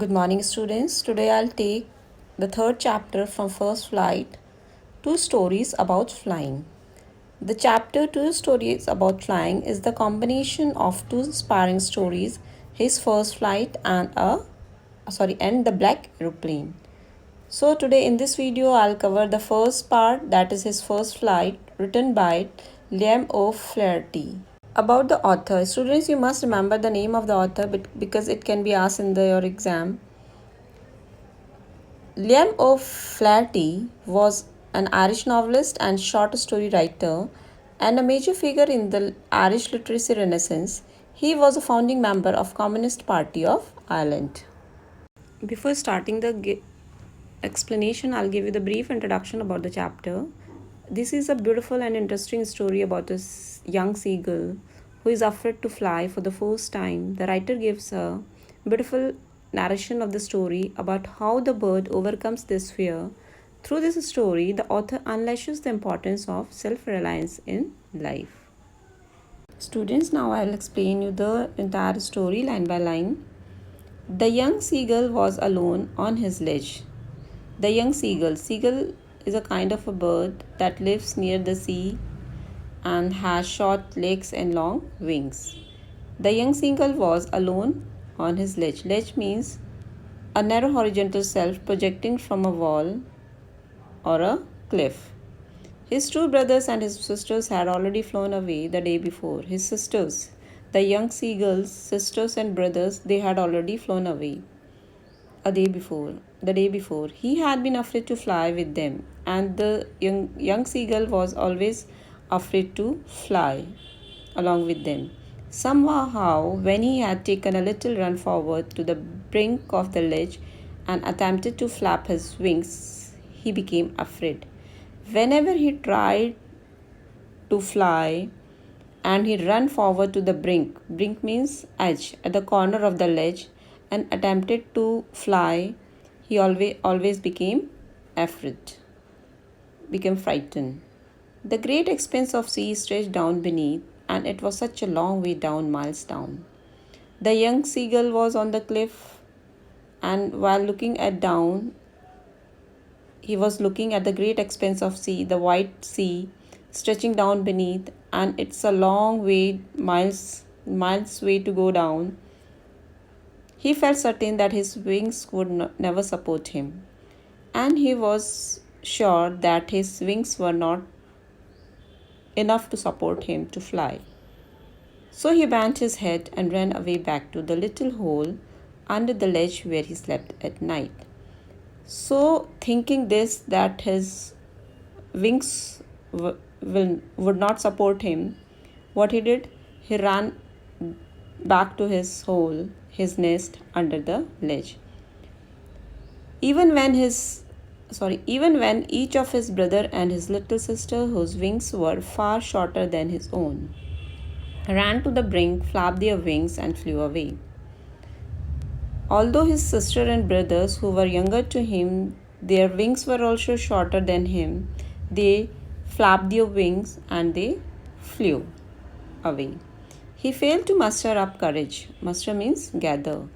Good morning, students. Today I'll take the third chapter from First Flight, Two Stories About Flying. The chapter Two Stories About Flying is the combination of two inspiring stories, his first flight and the black aeroplane. So today in this video I'll cover the first part, that is his first flight, written by Liam O'Flaherty. About the author, students, you must remember the name of the author because it can be asked in your exam. Liam O'Flaherty was an Irish novelist and short story writer and a major figure in the Irish literacy renaissance. He was a founding member of Communist Party of Ireland. Before starting the explanation, I'll give you the brief introduction about the chapter. This is a beautiful and interesting story about a young seagull who is afraid to fly for the first time. The writer gives a beautiful narration of the story about how the bird overcomes this fear. Through this story, the author unleashes the importance of self reliance in life. Students, now I'll explain you the entire story line by line. The young seagull was alone on his ledge. The young seagull is a kind of a bird that lives near the sea and has short legs and long wings. The young seagull was alone on his ledge. Ledge means a narrow horizontal shelf projecting from a wall or a cliff. His two brothers and his sisters had already flown away the day before. His sisters, the young seagull's sisters and brothers, they had already flown away the day before. He had been afraid to fly with them, and the young seagull was always afraid to fly along with them. Somehow, when he had taken a little run forward to the brink of the ledge and attempted to flap his wings, he became afraid. Whenever he tried to fly and he ran forward to the brink means edge, at the corner of the ledge, and attempted to fly, he always became afraid, became frightened. The great expanse of sea stretched down beneath, and it was such a long way down, miles down. The young seagull was on the cliff, and while looking at down, he was looking at the great expanse of sea, the white sea stretching down beneath, and it's a long way, miles way to go down. He felt certain that his wings would never support him, and he was sure that his wings were not enough to support him to fly. So he bent his head and ran away back to the little hole under the ledge where he slept at night. So, thinking this, that his wings would not support him, what he did, he ran back to his hole, his nest under the ledge. Even when each of his brother and his little sister, whose wings were far shorter than his own, ran to the brink, flapped their wings, and flew away. Although his sister and brothers, who were younger to him, their wings were also shorter than him, they flapped their wings and they flew away. He failed to muster up courage. Muster means gather.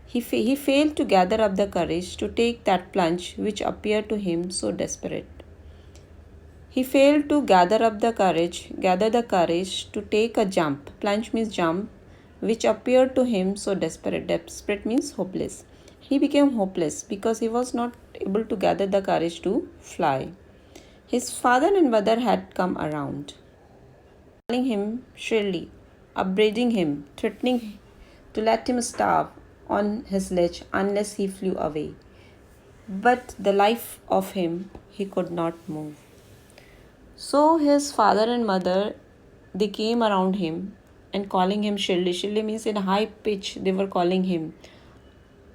He failed to gather up the courage to take that plunge which appeared to him so desperate. He failed to gather the courage to take a jump. Plunge means jump, which appeared to him so desperate. Desperate means hopeless. He became hopeless because he was not able to gather the courage to fly. His father and mother had come around, calling him shrilly, upbraiding him, threatening to let him starve on his ledge unless he flew away. But the life of him, he could not move. So his father and mother, they came around him and calling him shrilly. Shrilly means in a high pitch they were calling him,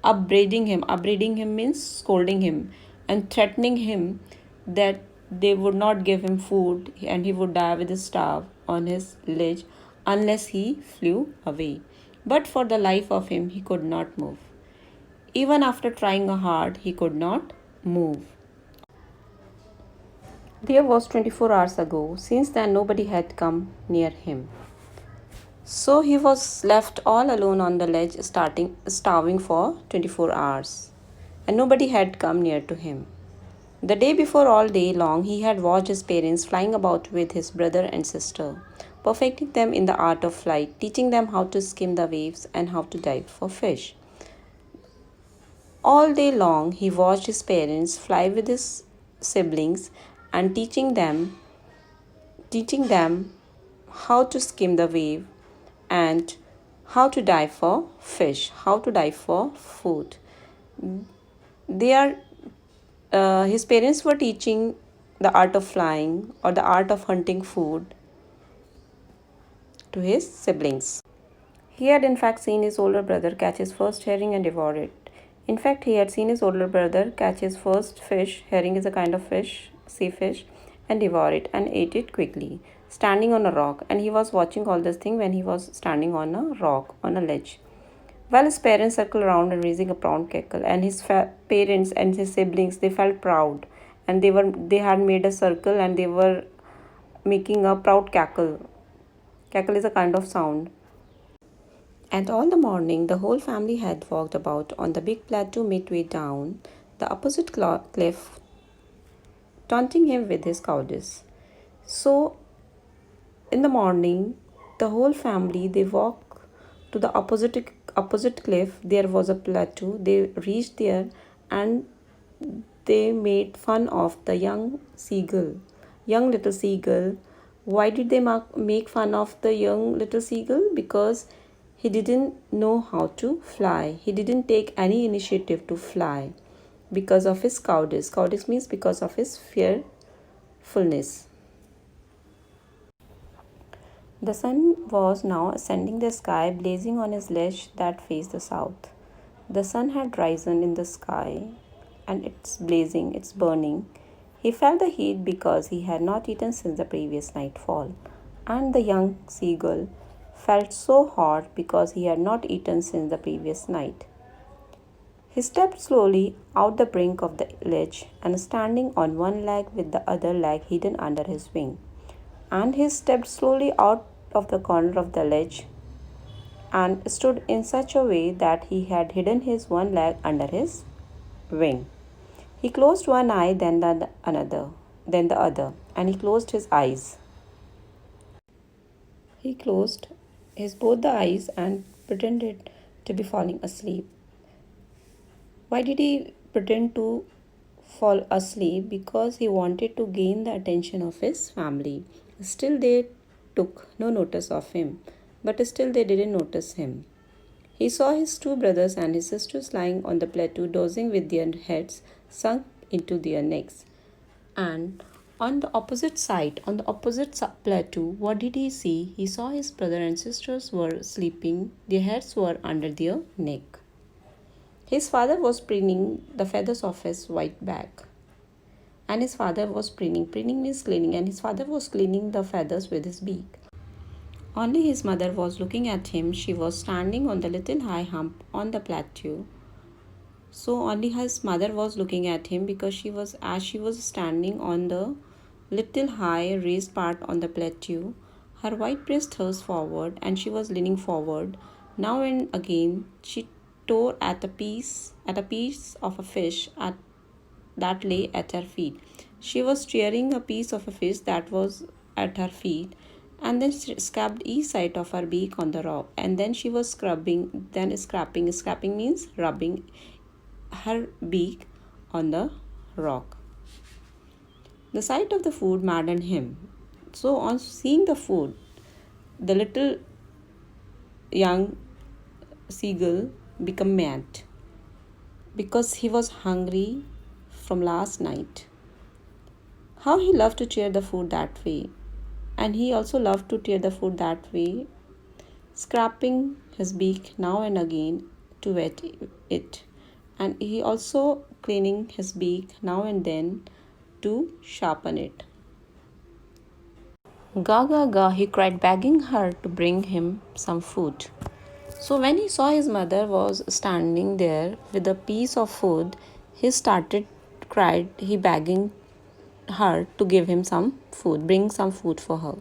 upbraiding him. Upbraiding him means scolding him and threatening him that they would not give him food and he would die with a starve on his ledge unless he flew away. But for the life of him, he could not move. Even after trying hard, he could not move. There was 24 hours ago. Since then, nobody had come near him. So he was left all alone on the ledge, starving for 24 hours, and nobody had come near to him. The day before, all day long, he had watched his parents flying about with his brother and sister, perfecting them in the art of flight, teaching them how to skim the waves and how to dive for fish. All day long, he watched his parents fly with his siblings and teaching them how to skim the wave and how to dive for fish, how to dive for food. They are his parents were teaching the art of flying or the art of hunting food to his siblings. He had in fact seen his older brother catch his first herring and devour it. In fact, he had seen his older brother catch his first fish, herring is a kind of fish, sea fish, and devour it and ate it quickly, standing on a rock. And he was watching all this thing when he was standing on a rock, on a ledge. While his parents circled around and raising a proud cackle, and his parents and his siblings they felt proud, and they had made a circle and they were making a proud cackle. Cackle is a kind of sound. And all the morning, the whole family had walked about on the big plateau midway down the opposite cliff, taunting him with his cowardice. So, in the morning, the whole family they walked to the opposite cliff. There was a plateau. They reached there, and they made fun of the young little seagull. Why did they make fun of the young little seagull? Because he didn't know how to fly. He didn't take any initiative to fly because of his cowardice. Cowardice means because of his fearfulness. The sun was now ascending the sky, blazing on his ledge that faced the south. The sun had risen in the sky, and it's blazing, it's burning. He felt the heat because he had not eaten since the previous nightfall, and the young seagull felt so hot because he had not eaten since the previous night. He stepped slowly out the brink of the ledge and standing on one leg with the other leg hidden under his wing. And he stepped slowly out of the corner of the ledge and stood in such a way that he had hidden his one leg under his wing. He closed one eye, then the other, and he closed his eyes. He closed his both the eyes and pretended to be falling asleep. Why did he pretend to fall asleep? Because he wanted to gain the attention of his family. Still, they took no notice of him, but still, they didn't notice him. He saw his two brothers and his sisters lying on the plateau, dozing with their heads sunk into their necks. And on the opposite side, on the opposite plateau, what did he see? He saw his brother and sisters were sleeping, their heads were under their neck. His father was preening the feathers of his white back. And his father was preening means cleaning, and his father was cleaning the feathers with his beak. Only his mother was looking at him. She was standing on the little high hump on the plateau. So only his mother was looking at him because she was standing on the little high raised part on the plateau. Her white breast thrust forward and she was leaning forward. Now and again she tore at a piece of a fish that lay at her feet. She was tearing a piece of a fish that was at her feet and then scraped each side of her beak on the rock, and then she was scraping means rubbing her beak on the rock. The sight of the food maddened him. So on seeing the food, the little young seagull became mad because he was hungry from last night. How he loved to tear the food that way. And he also loved to tear the food that way, scraping his beak now and again to wet it. And he also cleaning his beak now and then to sharpen it. Ga ga ga, he cried, begging her to bring him some food. So when he saw his mother was standing there with a piece of food, he begging her to give him some food, bring some food for her.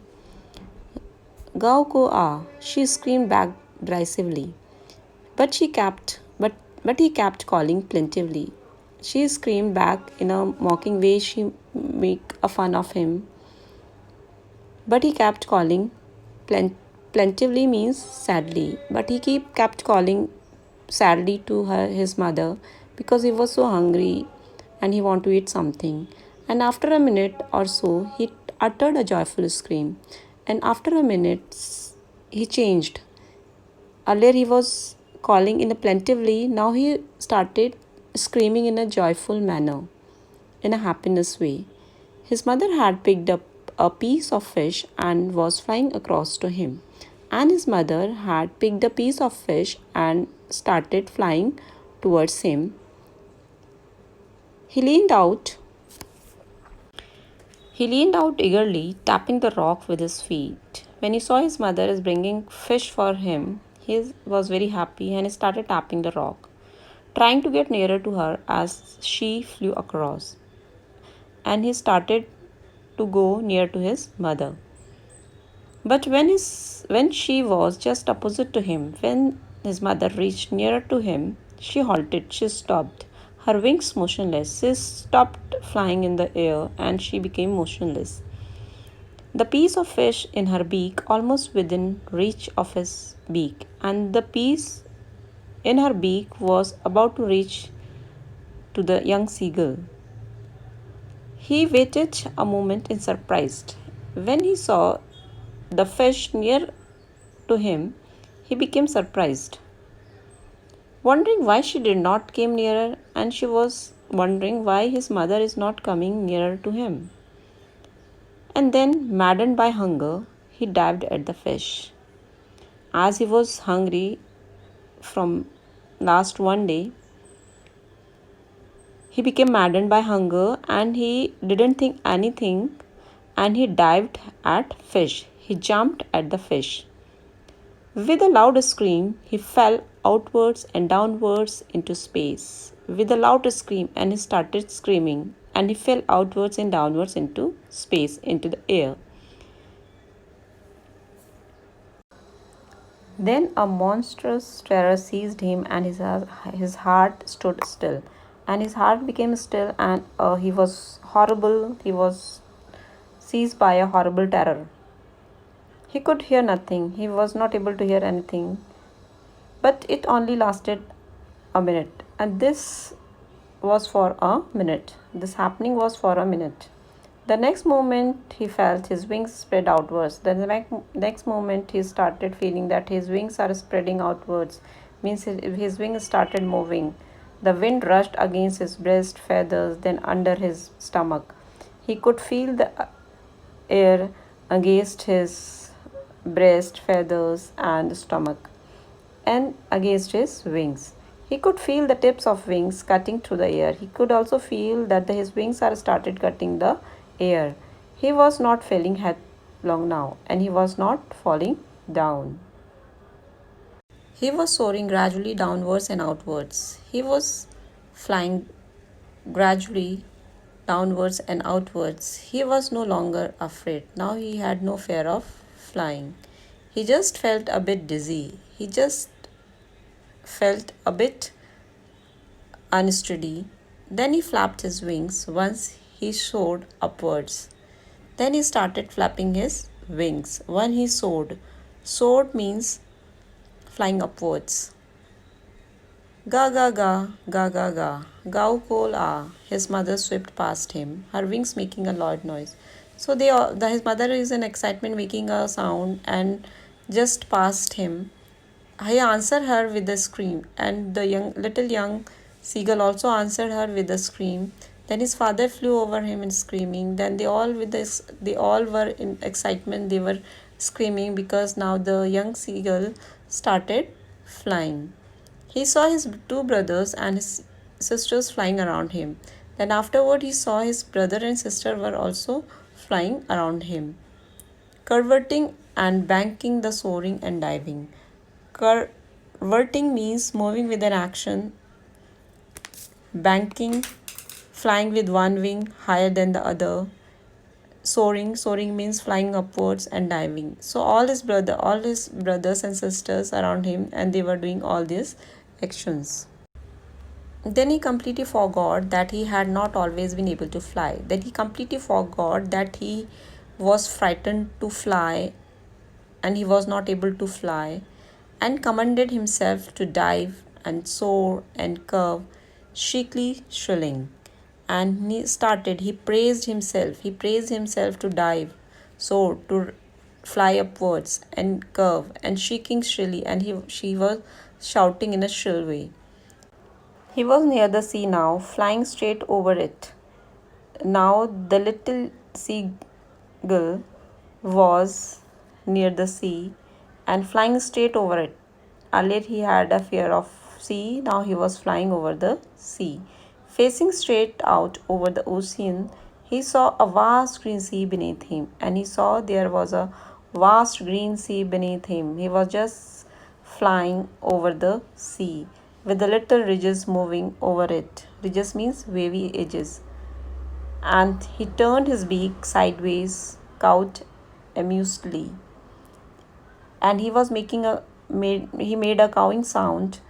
Gao ko a, she screamed back derisively. But she kept but he kept calling plaintively. She screamed back in a mocking way. She make a fun of him. But he kept calling plaintively means sadly. But he kept calling sadly to his mother because he was so hungry and he wanted to eat something. And after a minute or so, he uttered a joyful scream. And after a minute, he changed. Earlier he was calling in a plaintively, now he started screaming in a joyful manner, in a happiness way. His mother had picked up a piece of fish and was flying across to him. And his mother had picked a piece of fish and started flying towards him. He leaned out. He leaned out eagerly, tapping the rock with his feet. When he saw his mother is bringing fish for him, he was very happy and he started tapping the rock, trying to get nearer to her as she flew across. And he started to go near to his mother. But when she was just opposite to him, when his mother reached nearer to him, she halted, she stopped, her wings motionless. She stopped flying in the air and she became motionless. The piece of fish in her beak almost within reach of his beak, and the piece in her beak was about to reach to the young seagull. He waited a moment in surprise. When he saw the fish near to him, he became surprised, wondering why she did not come nearer, and she was wondering why his mother is not coming nearer to him. And then, maddened by hunger, he dived at the fish. As he was hungry from last one day, he became maddened by hunger and he didn't think anything and he dived at fish. He jumped at the fish. With a loud scream, he fell outwards and downwards into space. With a loud scream, and he started screaming, and he fell outwards and downwards into space, into the air. Then a monstrous terror seized him, and his heart stood still. And his heart became still, and he was horrible. He was seized by a horrible terror. He could hear nothing. He was not able to hear anything. But it only lasted a minute. And this was for a minute. This happening was for a minute. The next moment he felt his wings spread outwards. Then the next moment he started feeling that his wings are spreading outwards. Means his wings started moving. The wind rushed against his breast feathers, then under his stomach. He could feel the air against his breast feathers and stomach and against his wings. He could feel the tips of wings cutting through the air. He could also feel that his wings are started cutting the air. He was not falling headlong now and he was not falling down. He was soaring gradually downwards and outwards. He was flying gradually downwards and outwards. He was no longer afraid. Now he had no fear of flying. He just felt a bit dizzy. He just felt a bit unsteady. Then he flapped his wings once he soared upwards. Then he started flapping his wings when he soared. Soared means flying upwards. Ga ga ga, ga ga ga, gao kol ah. His mother swept past him, her wings making a loud noise. So his mother is in excitement making a sound and just past him. He answered her with a scream, and the little young seagull also answered her with a scream. Then his father flew over him and screaming. Then they all were in excitement. They were screaming because now the young seagull started flying. He saw his two brothers and his sisters flying around him. Then afterward he saw his brother and sister were also flying around him, curveting and banking the soaring and diving. Curveting means moving with an action, banking, flying with one wing higher than the other, Soaring means flying upwards and diving. So all his brothers and sisters around him, and they were doing all these actions. Then he completely forgot that he had not always been able to fly. Then he completely forgot that he was frightened to fly and he was not able to fly, and commanded himself to dive and soar and curve, shriekly shrilling. And he praised himself to dive, soar, to fly upwards and curve and shrieking shrilly, and she was shouting in a shrill way. He was near the sea now, flying straight over it. Now the little seagull was near the sea and flying straight over it. Earlier he had a fear of sea, now he was flying over the sea. Facing straight out over the ocean, he saw a vast green sea beneath him, and he saw there was a vast green sea beneath him. He was just flying over the sea with the little ridges moving over it. Ridges means wavy edges. And he turned his beak sideways, cawed amusedly, and he made a cawing sound.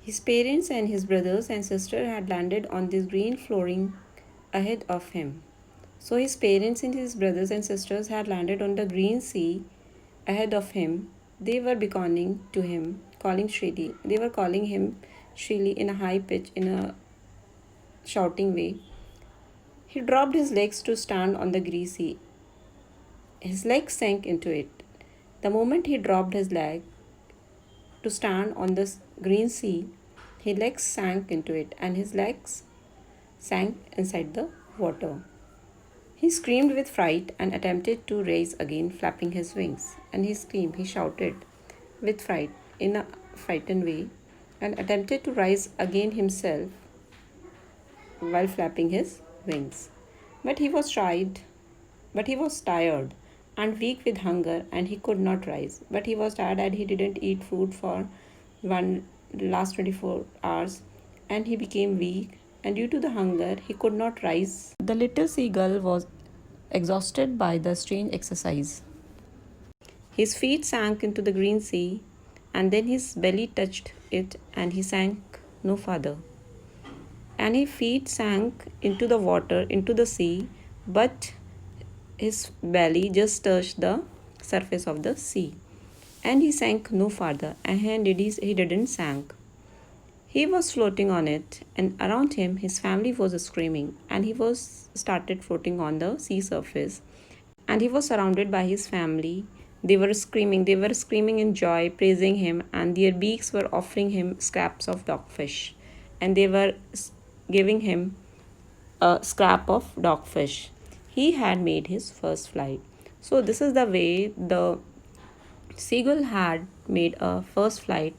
His parents and his brothers and sister had landed on this green flooring ahead of him. So his parents and his brothers and sisters had landed on the green sea ahead of him. They were beckoning to him, calling shrilly. They were calling him shrilly in a high pitch, in a shouting way. He dropped his legs to stand on the greasy. His legs sank into it. The moment he dropped his leg to stand on the green sea, his legs sank into it and his legs sank inside the water. He screamed with fright and attempted to rise again, flapping his wings. And he screamed, he shouted with fright in a frightened way, and attempted to rise again himself while flapping his wings. But he was tried, but he was tired and weak with hunger, and he could not rise. But he was tired and he didn't eat food for one last 24 hours, and he became weak, and due to the hunger he could not rise. The little seagull was exhausted by the strange exercise. His feet sank into the green sea, and then his belly touched it, and he sank no farther. And his feet sank into the water, into the sea, but his belly just touched the surface of the sea. And he sank no farther, and he didn't sink. He was floating on it, and around him his family was screaming, and he was started floating on the sea surface, and he was surrounded by his family. They were screaming in joy, praising him, and their beaks were offering him scraps of dogfish, and they were giving him a scrap of dogfish. He had made his first flight. So this is the way the seagull had made a first flight.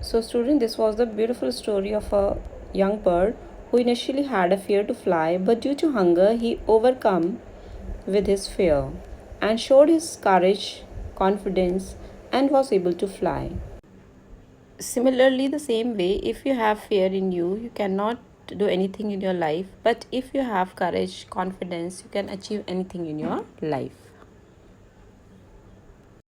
So student, this was the beautiful story of a young bird who initially had a fear to fly, but due to hunger he overcome with his fear and showed his courage, confidence, and was able to fly. Similarly, the same way, if you have fear in you, you cannot do anything in your life, but if you have courage, confidence, you can achieve anything in your life.